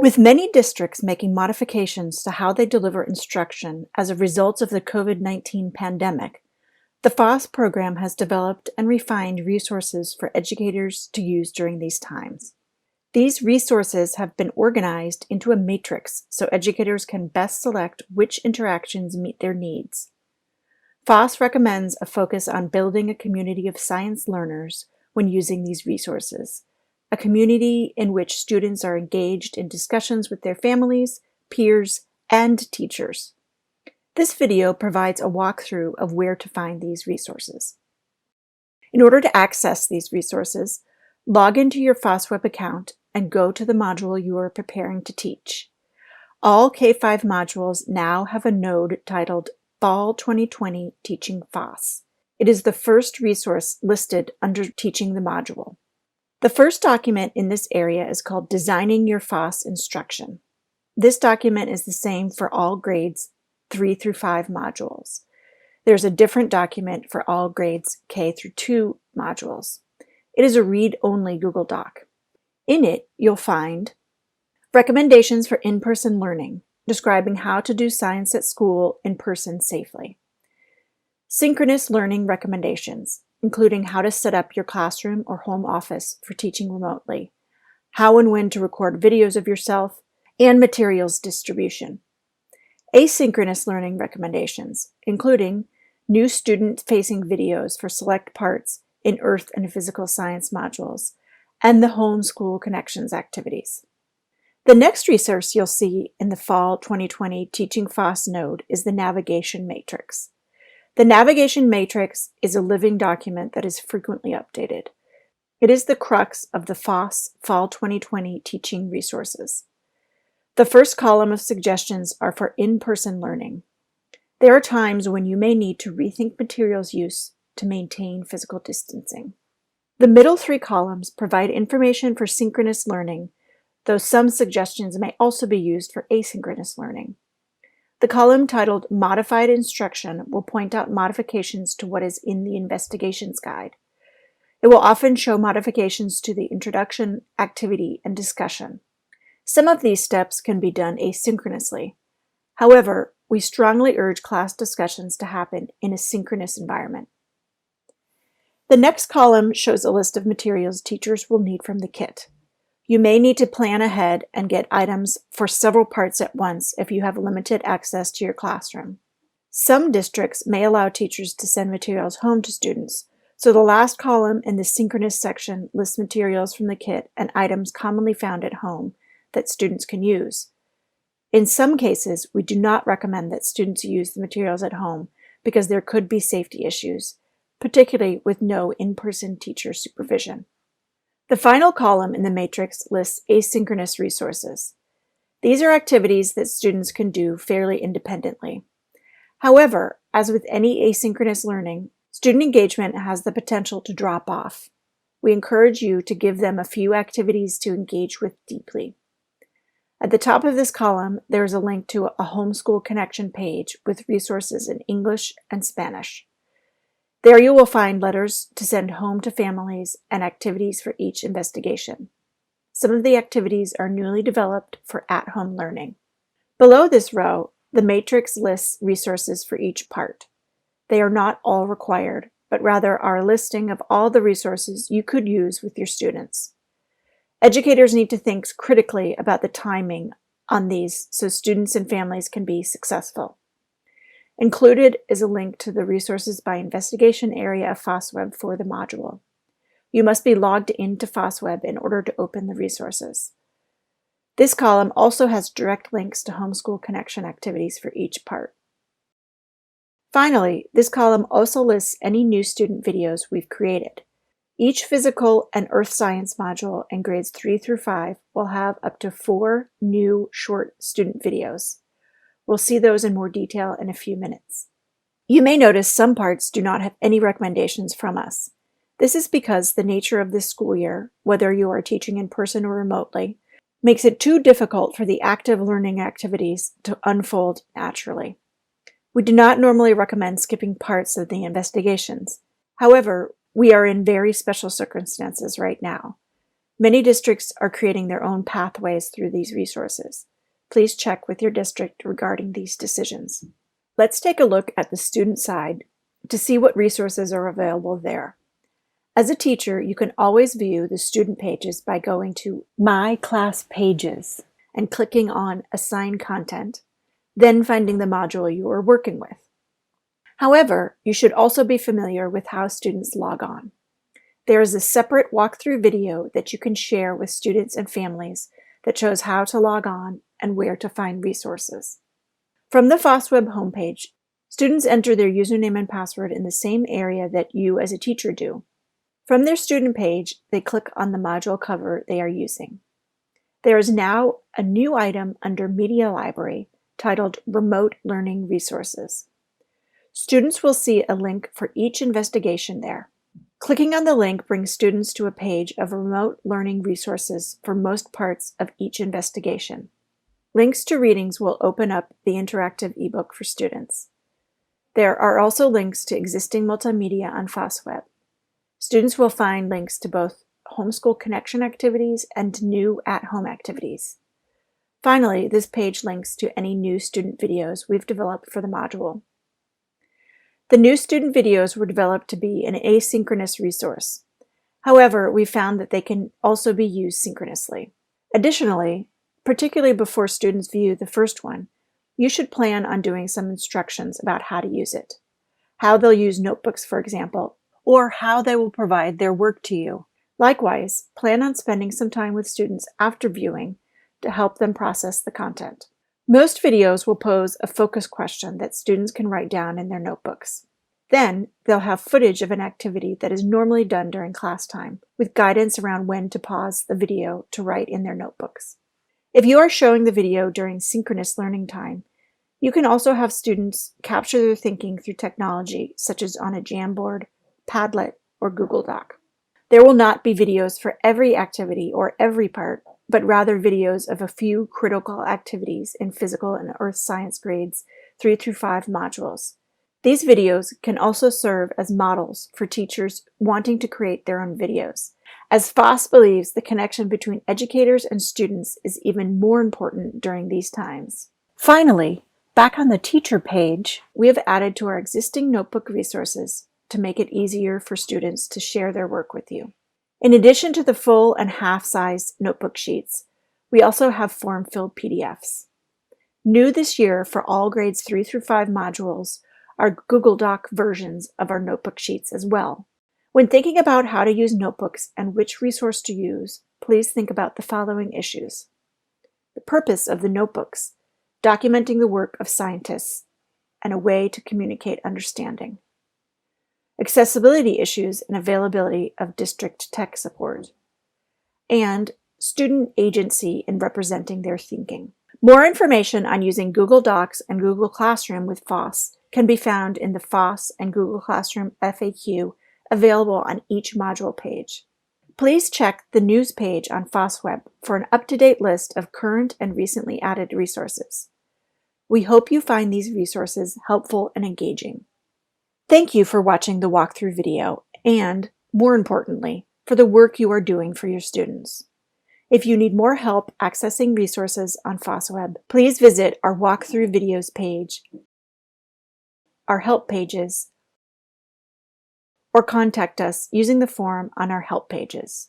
With many districts making modifications to how they deliver instruction as a result of the COVID-19 pandemic, the FOSS program has developed and refined resources for educators to use during these times. These resources have been organized into a matrix so educators can best select which interactions meet their needs. FOSS recommends a focus on building a community of science learners when using these resources, a community in which students are engaged in discussions with their families, peers, and teachers. This video provides a walkthrough of where to find these resources. In order to access these resources, log into your FOSS web account and go to the module you are preparing to teach. All K-5 modules now have a node titled Fall 2020 Teaching FOSS. It is the first resource listed under Teaching the module. The first document in this area is called Designing Your FOSS Instruction. This document is the same for all grades 3 through 5 modules. There's a different document for all grades K through 2 modules. It is a read-only Google Doc. In it, you'll find recommendations for in-person learning, describing how to do science at school in person safely. Synchronous learning recommendations, including how to set up your classroom or home office for teaching remotely, how and when to record videos of yourself, and materials distribution. Asynchronous learning recommendations, including new student-facing videos for select parts in Earth and Physical Science modules, and the Homeschool Connections activities. The next resource you'll see in the Fall 2020 Teaching FOSS node is the Navigation Matrix. The Navigation Matrix is a living document that is frequently updated. It is the crux of the FOSS Fall 2020 teaching resources. The first column of suggestions are for in-person learning. There are times when you may need to rethink materials use to maintain physical distancing. The middle 3 columns provide information for synchronous learning, though some suggestions may also be used for asynchronous learning. The column titled Modified Instruction will point out modifications to what is in the Investigations Guide. It will often show modifications to the introduction, activity, and discussion. Some of these steps can be done asynchronously. However, we strongly urge class discussions to happen in a synchronous environment. The next column shows a list of materials teachers will need from the kit. You may need to plan ahead and get items for several parts at once if you have limited access to your classroom. Some districts may allow teachers to send materials home to students, so the last column in the synchronous section lists materials from the kit and items commonly found at home that students can use. In some cases, we do not recommend that students use the materials at home because there could be safety issues, particularly with no in-person teacher supervision. The final column in the matrix lists asynchronous resources. These are activities that students can do fairly independently. However, as with any asynchronous learning, student engagement has the potential to drop off. We encourage you to give them a few activities to engage with deeply. At the top of this column, there is a link to a Homeschool Connection page with resources in English and Spanish. There you will find letters to send home to families and activities for each investigation. Some of the activities are newly developed for at-home learning. Below this row, the matrix lists resources for each part. They are not all required, but rather are a listing of all the resources you could use with your students. Educators need to think critically about the timing on these so students and families can be successful. Included is a link to the Resources by Investigation area of FOSSWeb for the module. You must be logged into FOSSWeb in order to open the resources. This column also has direct links to Homeschool Connection activities for each part. Finally, this column also lists any new student videos we've created. Each physical and earth science module in grades 3 through 5 will have up to 4 new short student videos. We'll see those in more detail in a few minutes. You may notice some parts do not have any recommendations from us. This is because the nature of this school year, whether you are teaching in person or remotely, makes it too difficult for the active learning activities to unfold naturally. We do not normally recommend skipping parts of the investigations. However, we are in very special circumstances right now. Many districts are creating their own pathways through these resources. Please check with your district regarding these decisions. Let's take a look at the student side to see what resources are available there. As a teacher, you can always view the student pages by going to My Class Pages and clicking on Assign Content, then finding the module you are working with. However, you should also be familiar with how students log on. There is a separate walkthrough video that you can share with students and families that shows how to log on and where to find resources. From the FOSS web homepage, students enter their username and password in the same area that you as a teacher do. From their student page, they click on the module cover they are using. There is now a new item under Media Library titled Remote Learning Resources. Students will see a link for each investigation there. Clicking on the link brings students to a page of remote learning resources for most parts of each investigation. Links to readings will open up the interactive ebook for students. There are also links to existing multimedia on FOSS Web. Students will find links to both homeschool connection activities and new at-home activities. Finally, this page links to any new student videos we've developed for the module. The new student videos were developed to be an asynchronous resource. However, we found that they can also be used synchronously. Additionally, particularly before students view the first one, you should plan on doing some instructions about how to use it, how they'll use notebooks, for example, or how they will provide their work to you. Likewise, plan on spending some time with students after viewing to help them process the content. Most videos will pose a focus question that students can write down in their notebooks. Then, they'll have footage of an activity that is normally done during class time, with guidance around when to pause the video to write in their notebooks. If you are showing the video during synchronous learning time, you can also have students capture their thinking through technology, such as on a Jamboard, Padlet, or Google Doc. There will not be videos for every activity or every part, but rather videos of a few critical activities in physical and earth science grades 3 through 5 modules. These videos can also serve as models for teachers wanting to create their own videos, as FOSS believes the connection between educators and students is even more important during these times. Finally, back on the teacher page, we have added to our existing notebook resources to make it easier for students to share their work with you. In addition to the full and half-size notebook sheets, we also have form-filled PDFs. New this year for all grades 3 through 5 modules are Google Doc versions of our notebook sheets as well. When thinking about how to use notebooks and which resource to use, please think about the following issues. The purpose of the notebooks, documenting the work of scientists, and a way to communicate understanding. Accessibility issues and availability of district tech support, and student agency in representing their thinking. More information on using Google Docs and Google Classroom with FOSS can be found in the FOSS and Google Classroom FAQ available on each module page. Please check the news page on FOSS Web for an up-to-date list of current and recently added resources. We hope you find these resources helpful and engaging. Thank you for watching the walkthrough video and, more importantly, for the work you are doing for your students. If you need more help accessing resources on FOSS Web, please visit our walkthrough videos page, our help pages, or contact us using the form on our help pages.